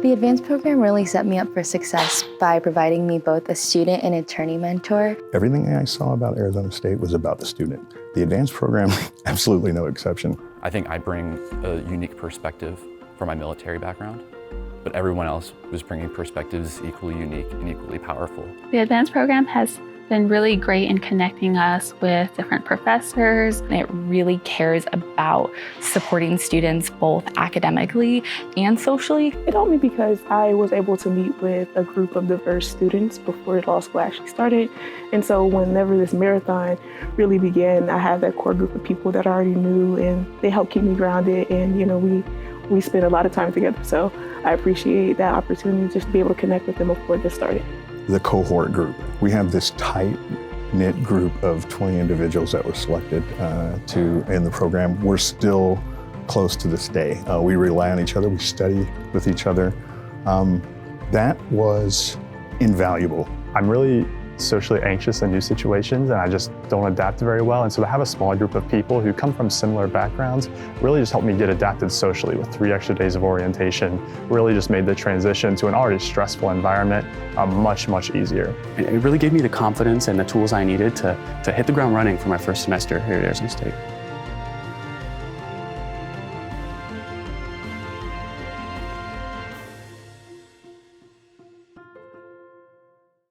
The advanced program really set me up for success by providing me both a student and attorney mentor. Everything I saw about Arizona State was about the student. The advanced program, absolutely no exception. I think I bring a unique perspective from my military background, but everyone else was bringing perspectives equally unique and equally powerful. The advanced program has been really great in connecting us with different professors. It really cares about supporting students both academically and socially. It helped me because I was able to meet with a group of diverse students before law school actually started. And so whenever this marathon really began, I had that core group of people that I already knew, and they helped keep me grounded. And we spent a lot of time together. So I appreciate that opportunity just to be able to connect with them before this started. The cohort group. We have this tight-knit group of 20 individuals that were selected in the program. We're still close to this day. We rely on each other, we study with each other. That was invaluable. I'm really socially anxious in new situations, and I just don't adapt very well. And so to have a small group of people who come from similar backgrounds really just helped me get adapted socially. With 3 extra days of orientation, really just made the transition to an already stressful environment much, much easier. It really gave me the confidence and the tools I needed to hit the ground running for my first semester here at Arizona State.